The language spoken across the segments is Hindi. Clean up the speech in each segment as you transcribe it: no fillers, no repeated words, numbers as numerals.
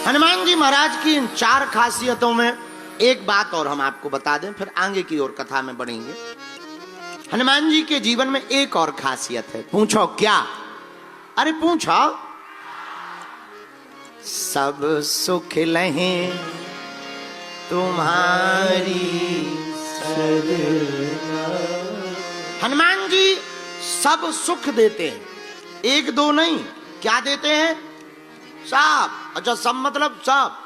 हनुमान जी महाराज की इन 4 खासियतों में एक बात और हम आपको बता दें, फिर आगे की ओर कथा में बढ़ेंगे। हनुमान जी के जीवन में एक और खासियत है। पूछो क्या? अरे पूछो। सब सुख लहे तुम्हारी सरना। हनुमान जी सब सुख देते हैं, एक दो नहीं। क्या देते हैं? सब। अच्छा, सब मतलब सब।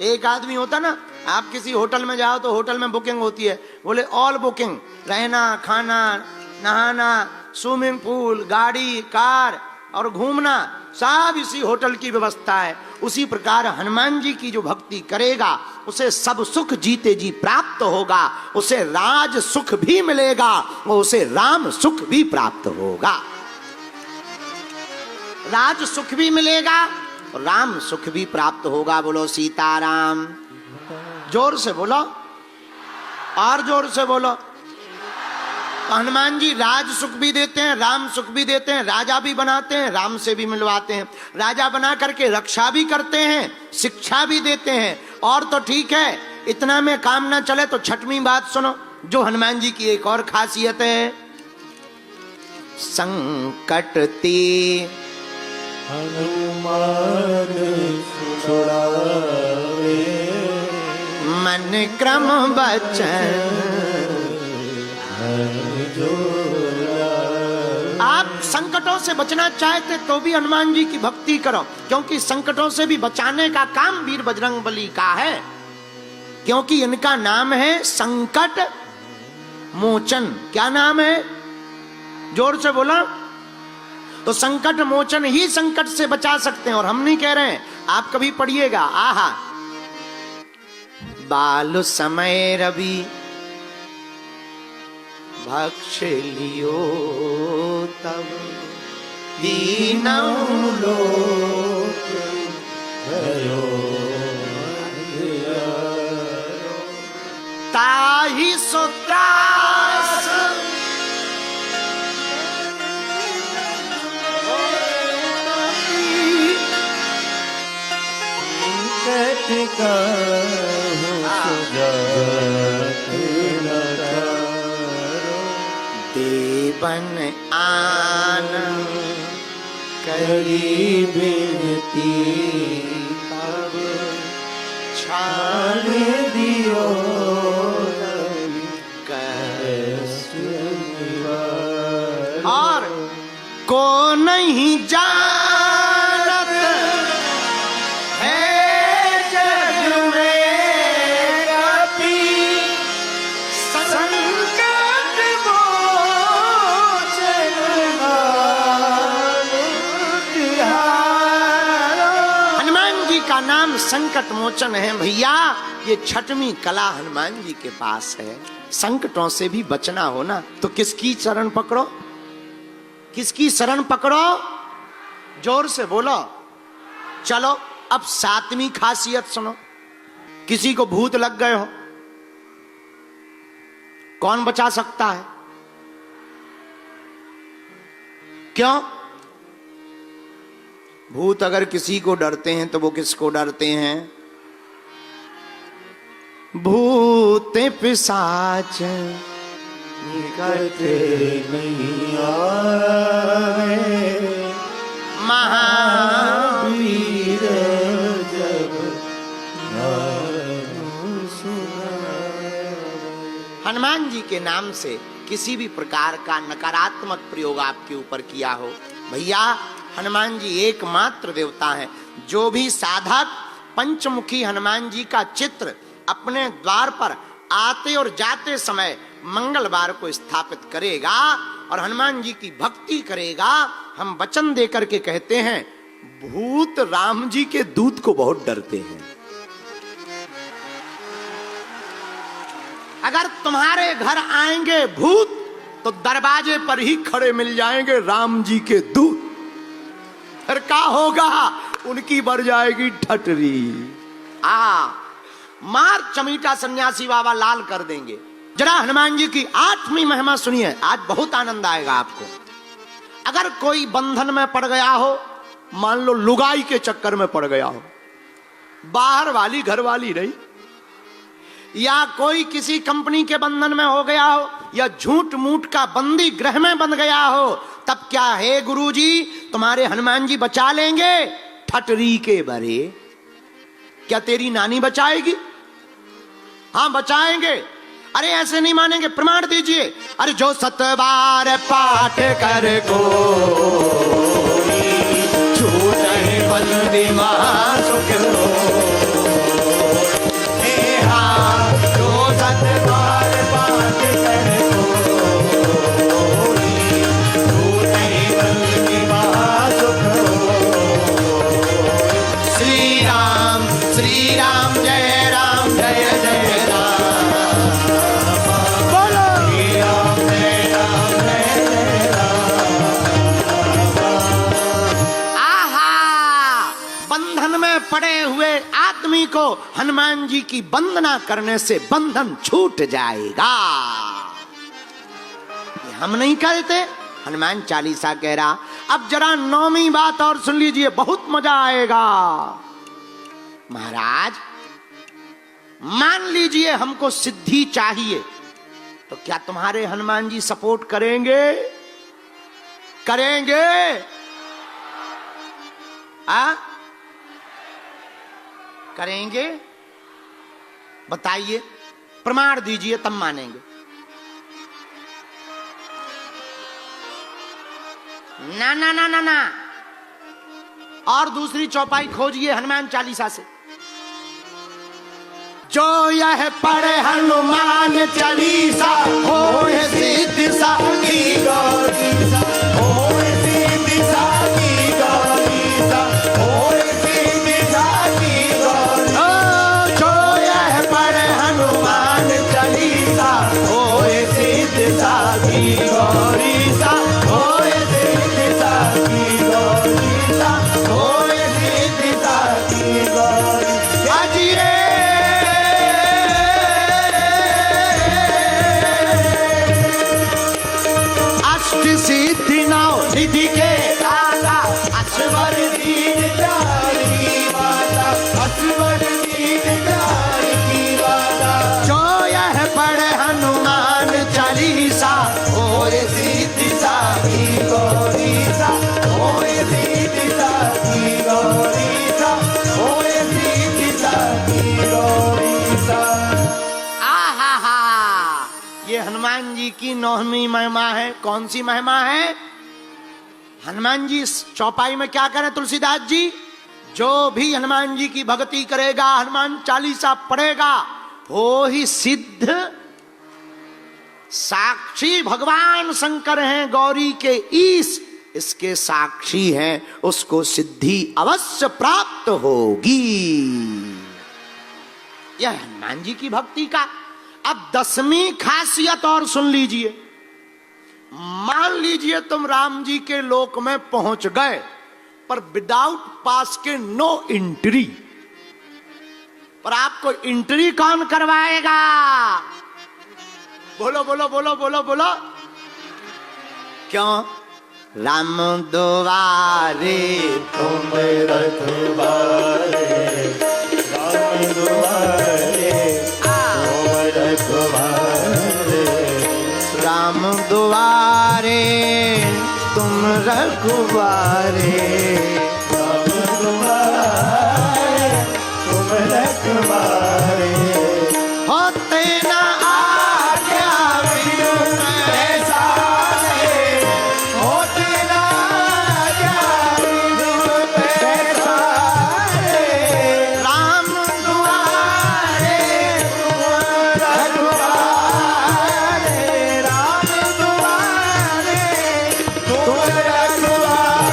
एक आदमी होता ना, आप किसी होटल में जाओ तो होटल में बुकिंग होती है, बोले ऑल बुकिंग, रहना, खाना, नहाना, स्विमिंग पूल, गाड़ी, कार और घूमना, सब इसी होटल की व्यवस्था है। उसी प्रकार हनुमान जी की जो भक्ति करेगा उसे सब सुख जीते जी प्राप्त होगा, उसे राज सुख भी मिलेगा, वो उसे राम सुख भी प्राप्त होगा। राज सुख भी मिलेगा, राम सुख भी प्राप्त होगा। बोलो सीताराम। जोर से बोलो, और जोर से बोलो। तो हनुमान जी राज सुख भी देते हैं, राम सुख भी देते हैं, राजा भी बनाते हैं, राम से भी मिलवाते हैं, राजा बना करके रक्षा भी करते हैं, शिक्षा भी देते हैं। और तो ठीक है, इतना में काम ना चले तो छठवीं बात सुनो, जो हनुमान जी की एक और खासियत है। संकट ते हनुमान छुड़ावे, मन क्रम बचन। आप संकटों से बचना चाहते तो भी हनुमान जी की भक्ति करो, क्योंकि संकटों से भी बचाने का काम वीर बजरंगबली का है। क्योंकि इनका नाम है संकट मोचन। क्या नाम है? जोर से बोला। तो संकट मोचन ही संकट से बचा सकते हैं। और हम नहीं कह रहे हैं, आप कभी पढ़िएगा, आहा बाल समय रवि भक्ष लियो तब दीनौ लोक भयो ताहि सो त्रास देवन आन करी बिनती तब छाड़ दियो और को नहीं जानत है जग में कपि संकट मोचन हनुमान जी का नाम संकट मोचन है भैया। ये छठवीं कला हनुमान जी के पास है। संकटों से भी बचना हो ना तो किसकी शरण पकड़ो? किसकी शरण पकड़ो? जोर से बोलो। चलो अब 7वीं खासियत सुनो। किसी को भूत लग गए हो, कौन बचा सकता है? क्यों? भूत अगर किसी को डरते हैं तो वो किसको डरते हैं? भूत पिशाच निकट नहीं आवे, महावीर जब नाम सुनावे। हनुमान जी के नाम से किसी भी प्रकार का नकारात्मक प्रयोग आपके ऊपर किया हो, भैया हनुमान जी एकमात्र देवता हैं। जो भी साधक पंचमुखी हनुमान जी का चित्र अपने द्वार पर आते और जाते समय मंगलवार को स्थापित करेगा और हनुमान जी की भक्ति करेगा, हम वचन देकर के कहते हैं भूत राम जी के दूत को बहुत डरते हैं। अगर तुम्हारे घर आएंगे भूत तो दरवाजे पर ही खड़े मिल जाएंगे राम जी के दूत। फिर क्या होगा? उनकी बढ़ जाएगी ठटरी। मार चमीटा सन्यासी बाबा लाल कर देंगे। जरा हनुमान जी की 8वीं महिमा सुनिए, आज बहुत आनंद आएगा आपको। अगर कोई बंधन में पड़ गया हो, मान लो लुगाई के चक्कर में पड़ गया हो, बाहर वाली घर वाली नहीं, या कोई किसी कंपनी के बंधन में हो गया हो, या झूठ मूठ का बंदी गृह में बन गया हो, तब क्या है गुरुजी तुम्हारे हनुमान जी बचा लेंगे? ठटरी के बरे, क्या तेरी नानी बचाएगी? हाँ बचाएंगे। अरे ऐसे नहीं मानेंगे, प्रमाण दीजिए। अरे जो 7 बार पाठ कर को छूटे बंदी महासुख हो। हे हाँ, जो 7 बार पाठ कर को छूटे बंदी महासुख हो। श्री राम जय राम जय जय राम। पड़े हुए आदमी को हनुमान जी की वंदना करने से बंधन छूट जाएगा। हम नहीं कहते, हनुमान चालीसा कह रहा। अब जरा 9वीं बात और सुन लीजिए, बहुत मजा आएगा। महाराज मान लीजिए हमको सिद्धि चाहिए, तो क्या तुम्हारे हनुमान जी सपोर्ट करेंगे? करेंगे? करेंगे? बताइए, प्रमाण दीजिए तब मानेंगे। ना ना ना ना ना, और दूसरी चौपाई खोजिए हनुमान चालीसा से। जो यह पढ़े हनुमान चालीसा होए सिद्धि साखी गौरीसा, होए सिद्धि साखी गौरीसा, होए सिद्धि साखी गौरीसा। जो यह पढ़े हनुमान चालीसा होए सिद्धि साखी गौरीसा, होए सिद्धि साखी गौरीसा, होए सिद्धि साखी गौरीसा। अजिए सिद्धि नाव निधि के दाता, असवर दीन दयाल की माता, असवर दीन दयाल की माता। जो यह पढ़े हनुमान चालीसा होए सिद्धि साखी गौरीसा, होए सिद्धि साखी गौरीसा, होए सिद्धि साखी गौरीसा। ये हनुमान जी की 9वीं महिमा है। कौन सी महिमा है? हनुमान जी इस चौपाई में क्या करें तुलसीदास जी? जो भी हनुमान जी की भक्ति करेगा, हनुमान चालीसा पढ़ेगा, वो ही सिद्ध साक्षी भगवान शंकर हैं, गौरी के ईश इसके साक्षी हैं, उसको सिद्धि अवश्य प्राप्त होगी। यह हनुमान जी की भक्ति का। अब 10वीं खासियत और सुन लीजिए। मान लीजिए तुम राम जी के लोक में पहुंच गए, पर विदाउट पास के नो एंट्री। पर आपको एंट्री कौन करवाएगा? बोलो बोलो बोलो बोलो बोलो। क्यों? राम दुआरे तुम रखवारे, राम दुआरे राम दुआरे तुम रखवारे, राम दुआरे तुम रखवारे। होते ना आज्ञा बिनु पैसारे, होते ना आज्ञा बिनु पैसारे। राम दुआरे तुम रखवारे, राम दुआरे तुम रखवारे।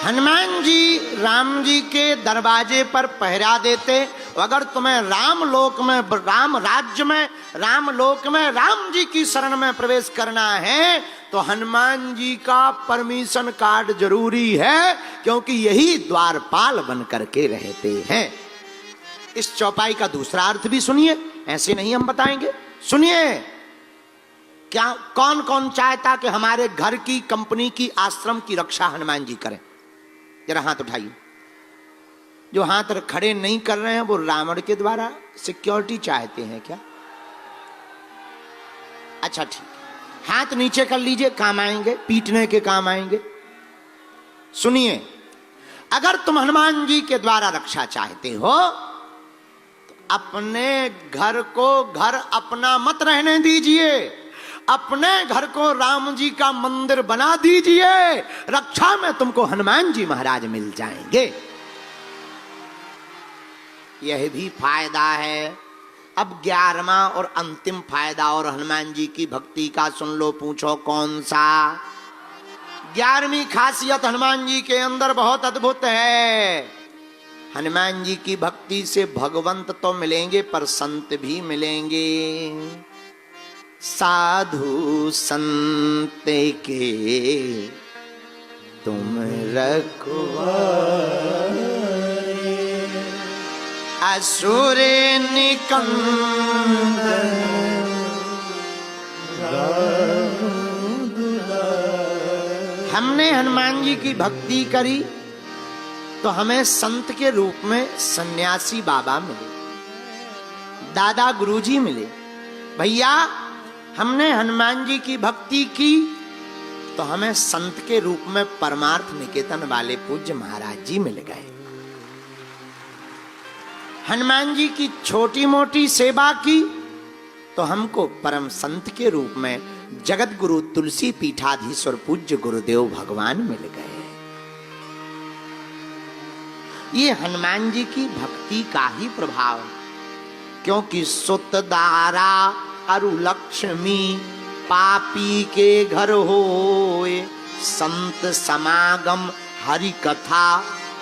हनुमान जी राम जी के दरवाजे पर पहरा देते। अगर तुम्हें राम लोक में, राम राज्य में, राम लोक में राम जी की शरण में प्रवेश करना है, तो हनुमान जी का परमिशन कार्ड जरूरी है, क्योंकि यही द्वारपाल बन करके रहते हैं। इस चौपाई का दूसरा अर्थ भी सुनिए, ऐसे नहीं हम बताएंगे। सुनिए, क्या कौन कौन चाहता कि हमारे घर की, कंपनी की, आश्रम की रक्षा हनुमान जी करें? जरा हाथ उठाइए। जो हाथ खड़े नहीं कर रहे हैं वो रावण के द्वारा सिक्योरिटी चाहते हैं क्या? अच्छा ठीक, हाथ नीचे कर लीजिए, काम आएंगे, पीटने के काम आएंगे। सुनिए, अगर तुम हनुमान जी के द्वारा रक्षा चाहते हो तो अपने घर को घर अपना मत रहने दीजिए, अपने घर को राम जी का मंदिर बना दीजिए, रक्षा में तुमको हनुमान जी महाराज मिल जाएंगे। यह भी फायदा है। अब 11वां और अंतिम फायदा और हनुमान जी की भक्ति का सुन लो, पूछो कौन सा? 11वीं खासियत हनुमान जी के अंदर बहुत अद्भुत है। हनुमान जी की भक्ति से भगवंत तो मिलेंगे पर संत भी मिलेंगे। साधु संत के तुम रखवारे, असुर निकंदन हमने हनुमान जी की भक्ति करी तो हमें संत के रूप में सन्यासी बाबा मिले, दादा गुरुजी मिले। भैया हमने हनुमान जी की भक्ति की तो हमें संत के रूप में परमार्थ निकेतन वाले पूज्य महाराज जी मिल गए। हनुमान जी की छोटी मोटी सेवा की तो हमको परम संत के रूप में जगत गुरु तुलसी पीठाधीश्वर पूज्य गुरुदेव भगवान मिल गए। ये हनुमान जी की भक्ति का ही प्रभाव, क्योंकि सुत दारा अरु लक्ष्मी पापी के घर होए, संत समागम हरि कथा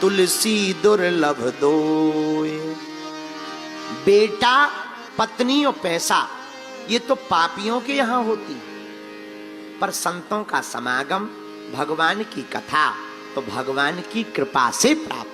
तुलसी दुर्लभ दोए। बेटा, पत्नी और पैसा ये तो पापियों के यहां होती, पर संतों का समागम, भगवान की कथा तो भगवान की कृपा से प्राप्त